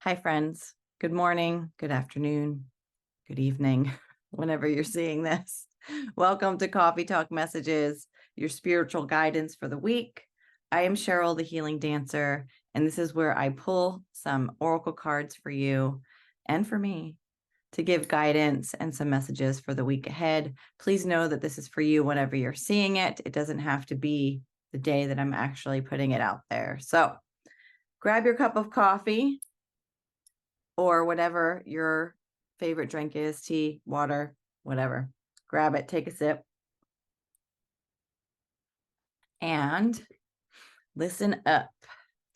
Hi, friends. Good morning, good afternoon, good evening, whenever you're seeing this. Welcome to Coffee Talk Messages, your spiritual guidance for the week. I am Cheryl, the Healing Dancer, and this is where I pull some oracle cards for you and for me to give guidance and some messages for the week ahead. Please know that this is for you whenever you're seeing it. It doesn't have to be the day that I'm actually putting it out there. So grab your cup of coffee or whatever your favorite drink is, tea, water, whatever. Grab it, take a sip, and listen up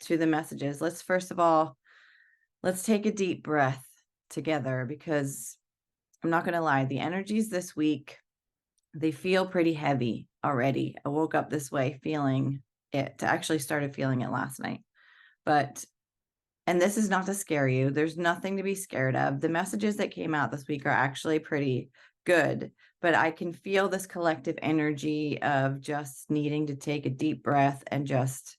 to the messages. First of all, let's take a deep breath together, because I'm not going to lie, the energies this week, they feel pretty heavy already. I woke up this way feeling it. Actually started feeling it last night. And this is not to scare you. There's nothing to be scared of. The messages that came out this week are actually pretty good, but I can feel this collective energy of just needing to take a deep breath and just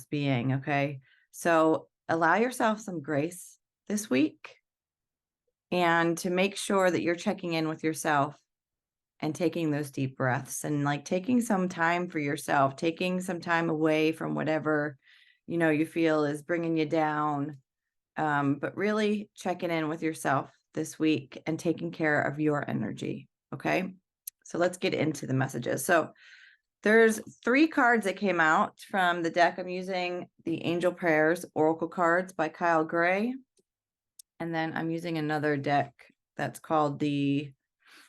being, okay? So allow yourself some grace this week, and to make sure that you're checking in with yourself and taking those deep breaths, and like taking some time for yourself, taking some time away from whatever, you feel is bringing you down. But really checking in with yourself this week and taking care of your energy. Okay. So let's get into the messages. So there's 3 cards that came out from the deck. I'm using the Angel Prayers Oracle cards by Kyle Gray. And then I'm using another deck that's called the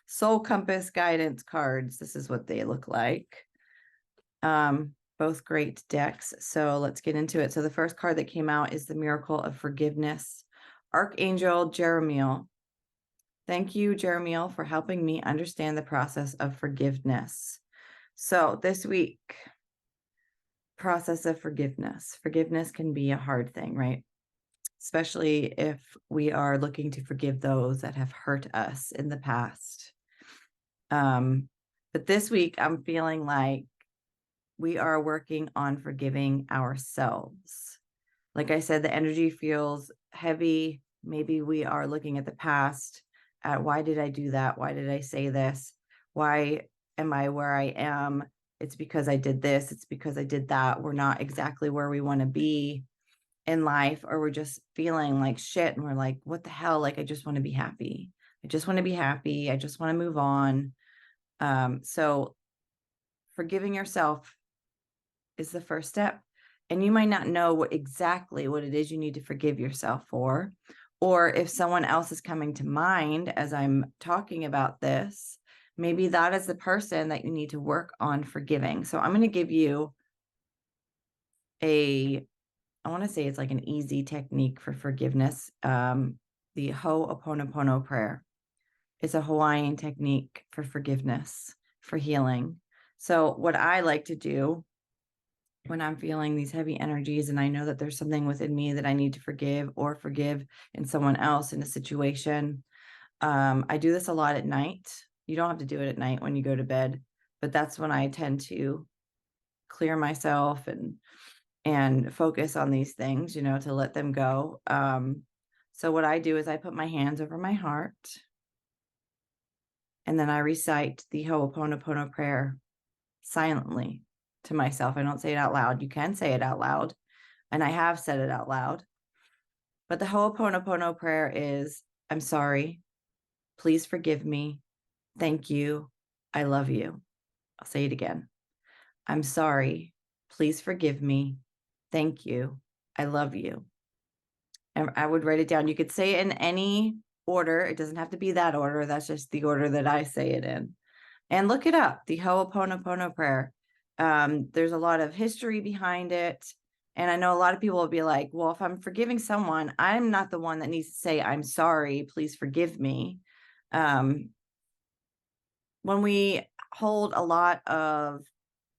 Soul Compass Guidance cards. This is what they look like. Both great decks. So let's get into it. So the first card that came out is the Miracle of Forgiveness. Archangel Jeremiel. Thank you, Jeremiel, for helping me understand the process of forgiveness. So this week, process of forgiveness. Forgiveness can be a hard thing, right? Especially if we are looking to forgive those that have hurt us in the past. But this week, I'm feeling like we are working on forgiving ourselves. Like I said, the energy feels heavy. Maybe we are looking at the past, at why did I do that? Why did I say this? Why am I where I am? It's because I did this. It's because I did that. We're not exactly where we want to be in life, or we're just feeling like shit. And we're like, what the hell? Like, I just want to be happy. I just want to be happy. I just want to move on. So forgiving yourself is the first step. And you might not know exactly what it is you need to forgive yourself for. Or if someone else is coming to mind as I'm talking about this, maybe that is the person that you need to work on forgiving. So I'm going to give you I want to say it's like an easy technique for forgiveness. The Ho'oponopono prayer is a Hawaiian technique for forgiveness, for healing. So what I like to do when I'm feeling these heavy energies, and I know that there's something within me that I need to forgive, or forgive in someone else in a situation, I do this a lot at night. You don't have to do it at night when you go to bed, but that's when I tend to clear myself and focus on these things, to let them go. So what I do is I put my hands over my heart, and then I recite the Ho'oponopono prayer silently to myself. I don't say it out loud. You can say it out loud, and I have said it out loud. But the Ho'oponopono prayer is, I'm sorry. Please forgive me. Thank you. I love you. I'll say it again. I'm sorry. Please forgive me. Thank you. I love you. And I would write it down. You could say it in any order. It doesn't have to be that order. That's just the order that I say it in. And look it up, the Ho'oponopono prayer. There's a lot of history behind it. And I know a lot of people will be like, well, if I'm forgiving someone, I'm not the one that needs to say, I'm sorry, please forgive me. When we hold a lot of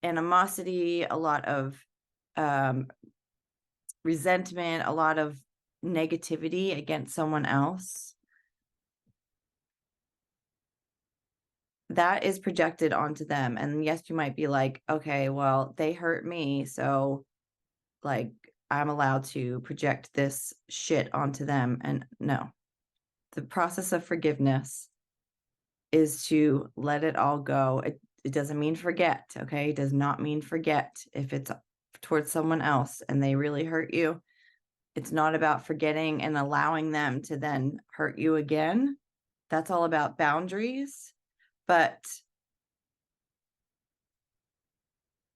animosity, a lot of resentment, a lot of negativity against someone else, that is projected onto them. And yes, you might be like, okay, well, they hurt me, so like I'm allowed to project this shit onto them. And no, the process of forgiveness is to let it all go. It doesn't mean forget, okay? It does not mean forget if it's towards someone else and they really hurt you. It's not about forgetting and allowing them to then hurt you again. That's all about boundaries. But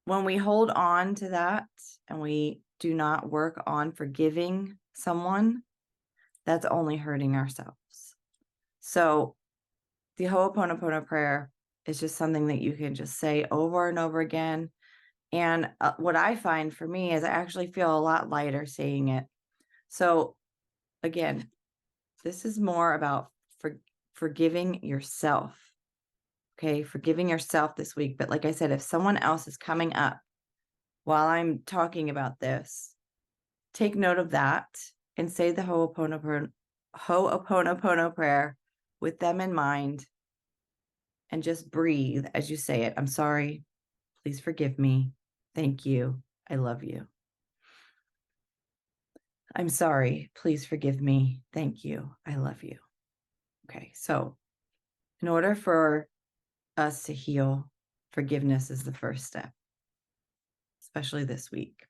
when we hold on to that and we do not work on forgiving someone, that's only hurting ourselves. So the Ho'oponopono prayer is just something that you can just say over and over again. And what I find for me is I actually feel a lot lighter saying it. So again, this is more about forgiving yourself. Okay, forgiving yourself this week. But like I said, if someone else is coming up while I'm talking about this, take note of that and say the Ho'oponopono prayer with them in mind, and just breathe as you say it. I'm sorry. Please forgive me. Thank you. I love you. I'm sorry. Please forgive me. Thank you. I love you. Okay, so in order for us to heal, forgiveness is the first step, especially this week.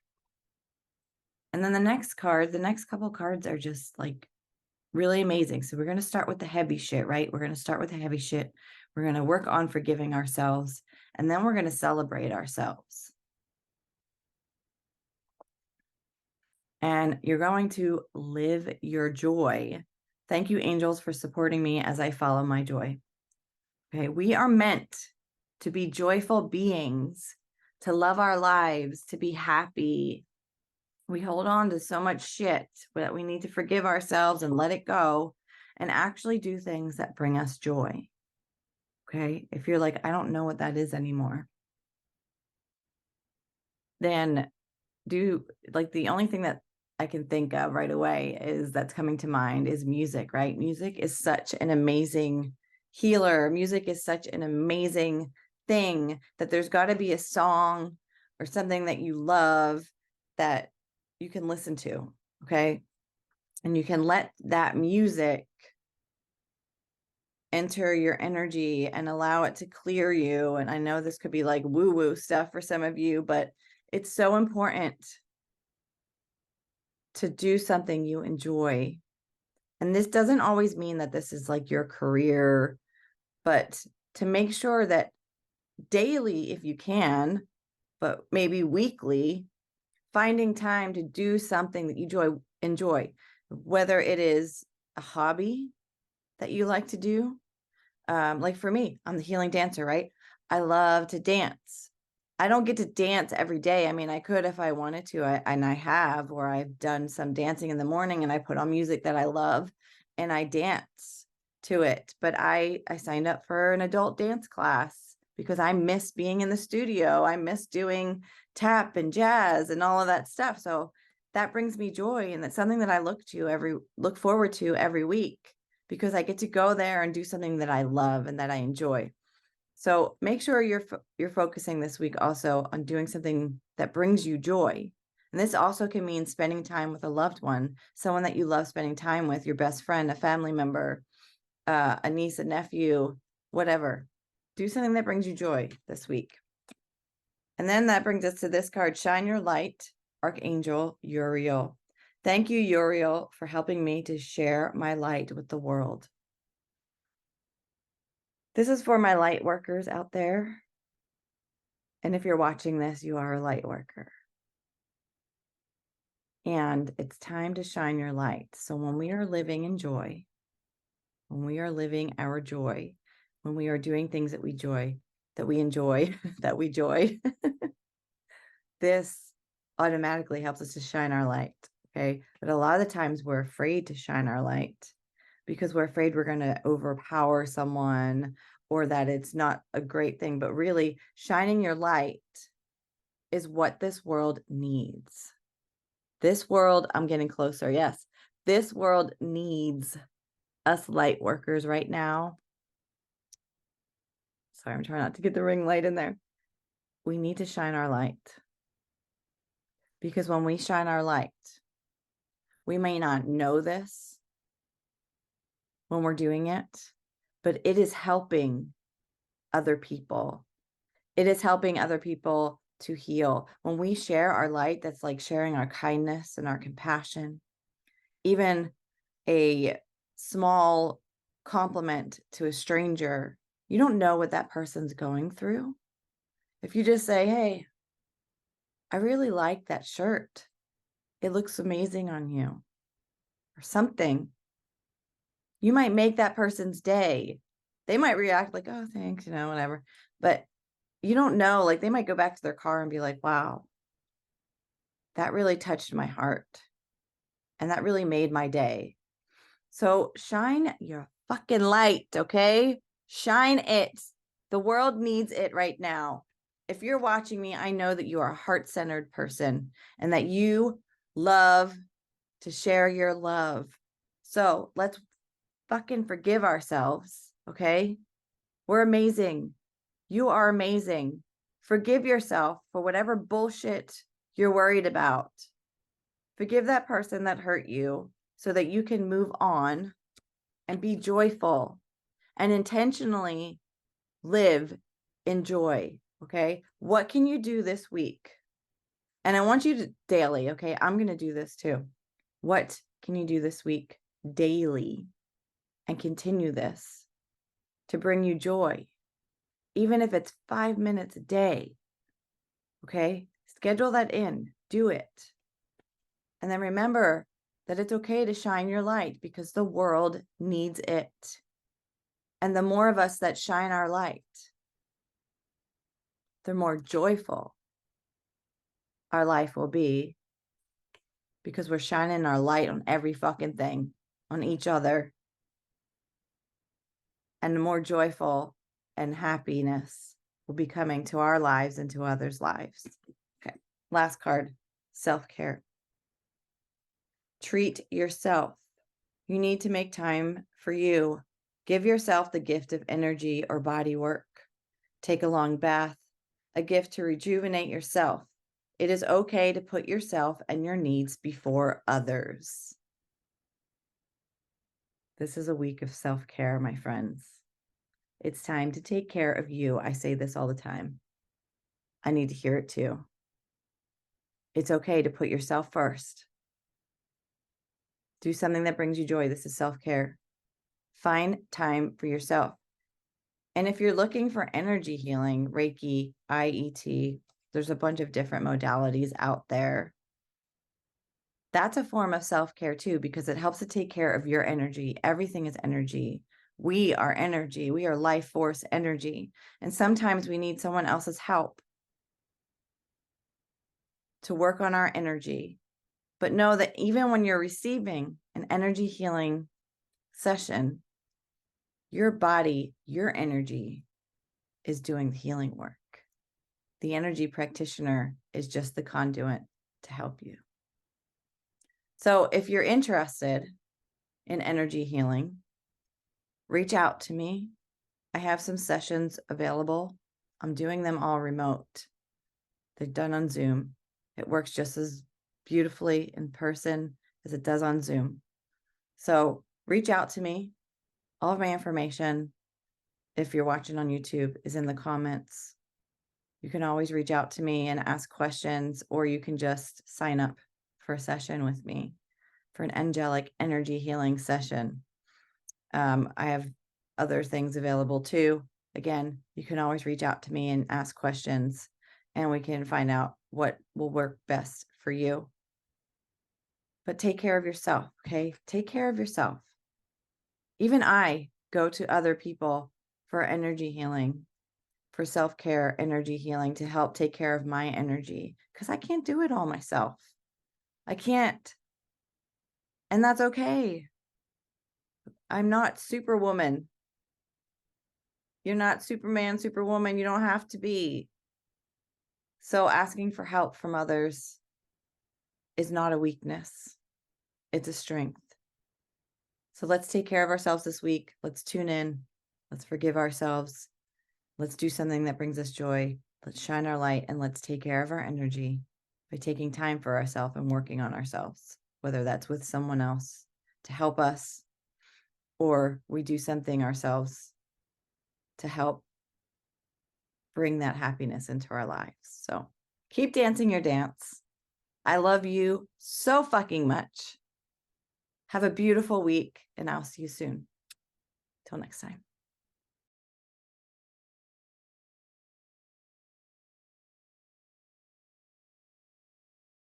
And then the next couple cards are just like really amazing. So we're going to start with the heavy shit, right? We're going to start with the heavy shit. We're going to work on forgiving ourselves, and then we're going to celebrate ourselves. And you're going to live your joy. Thank you, angels, for supporting me as I follow my joy. Okay, we are meant to be joyful beings, to love our lives, to be happy. We hold on to so much shit that we need to forgive ourselves and let it go and actually do things that bring us joy. Okay, if you're like, I don't know what that is anymore, then the only thing that I can think of right away is that's coming to mind is music, right? Music is such an amazing healer. Music is such an amazing thing that there's got to be a song or something that you love that you can listen to, okay? And you can let that music enter your energy and allow it to clear you. And I know this could be like woo-woo stuff for some of you, but it's so important to do something you enjoy. And this doesn't always mean that this is like your career, but to make sure that daily, if you can, but maybe weekly, finding time to do something that you enjoy, whether it is a hobby that you like to do. Like for me, I'm the healing dancer, right? I love to dance. I don't get to dance every day. I mean, I could if I wanted to, and I have, or I've done some dancing in the morning and I put on music that I love and I dance to it. But I signed up for an adult dance class because I miss being in the studio. I miss doing tap and jazz and all of that stuff. So that brings me joy. And that's something that I look forward to every week, because I get to go there and do something that I love and that I enjoy. So make sure you're focusing this week also on doing something that brings you joy. And this also can mean spending time with a loved one, someone that you love spending time with, your best friend, a family member, a niece, a nephew, whatever. Do something that brings you joy this week. And then that brings us to this card, Shine Your Light, Archangel Uriel. Thank you, Uriel, for helping me to share my light with the world. This is for my light workers out there. And if you're watching this, you are a light worker. And it's time to shine your light. So when we are living in joy, when we are living our joy, when we are doing things that we enjoy, that we joy, this automatically helps us to shine our light. Okay. But a lot of the times we're afraid to shine our light because we're afraid we're going to overpower someone, or that it's not a great thing. But really, shining your light is what this world needs. This world, I'm getting closer. Yes. This world needs us light workers right now. Sorry, I'm trying not to get the ring light in there. We need to shine our light. Because when we shine our light, we may not know this when we're doing it, but it is helping other people. It is helping other people to heal. When we share our light, that's like sharing our kindness and our compassion. Even a small compliment to a stranger, you don't know what that person's going through. If you just say, hey, I really like that shirt. It looks amazing on you, or something. You might make that person's day. They might react like, oh, thanks, whatever. But you don't know, like they might go back to their car and be like, wow, that really touched my heart. And that really made my day. So shine your fucking light, okay? Shine it. The world needs it right now. If you're watching me, I know that you are a heart-centered person and that you love to share your love. So let's fucking forgive ourselves, okay? We're amazing. You are amazing. Forgive yourself for whatever bullshit you're worried about. Forgive that person that hurt you so that you can move on and be joyful and intentionally live in joy, okay? What can you do this week? And I want you to daily, okay? I'm going to do this too. What can you do this week daily and continue this to bring you joy? Even if it's 5 minutes a day, okay? Schedule that in, do it. And then remember that it's okay to shine your light because the world needs it. And the more of us that shine our light, the more joyful our life will be because we're shining our light on every fucking thing, on each other. And the more joyful and happiness will be coming to our lives and to others' lives. Okay, last card, self-care. Treat yourself. You need to make time for you. Give yourself the gift of energy or body work. Take a long bath, a gift to rejuvenate yourself. It is okay to put yourself and your needs before others. This is a week of self-care, my friends. It's time to take care of you. I say this all the time. I need to hear it too. It's okay to put yourself first. Do something that brings you joy. This is self-care. Find time for yourself. And if you're looking for energy healing, Reiki, IET, there's a bunch of different modalities out there. That's a form of self-care too, because it helps to take care of your energy. Everything is energy. We are energy. We are life force energy. And sometimes we need someone else's help to work on our energy. But know that even when you're receiving an energy healing session, your body, your energy is doing the healing work. The energy practitioner is just the conduit to help you. So if you're interested in energy healing, reach out to me. I have some sessions available. I'm doing them all remote. They're done on Zoom. It works just as beautifully in person as it does on Zoom. So reach out to me. All of my information, if you're watching on YouTube, is in the comments. You can always reach out to me and ask questions, or you can just sign up for a session with me for an angelic energy healing session. I have other things available too. Again, you can always reach out to me and ask questions, and we can find out what will work best for you. But take care of yourself, okay? Take care of yourself. Even I go to other people for energy healing, for self-care, energy healing, to help take care of my energy, because I can't do it all myself. I can't. And that's okay. I'm not Superwoman. You're not Superman, Superwoman. You don't have to be. So asking for help from others is not a weakness. It's a strength. So let's take care of ourselves this week. Let's tune in. Let's forgive ourselves. Let's do something that brings us joy. Let's shine our light, and let's take care of our energy by taking time for ourselves and working on ourselves, whether that's with someone else to help us, or we do something ourselves to help bring that happiness into our lives. So keep dancing your dance. I love you so fucking much. Have a beautiful week, and I'll see you soon. Till next time.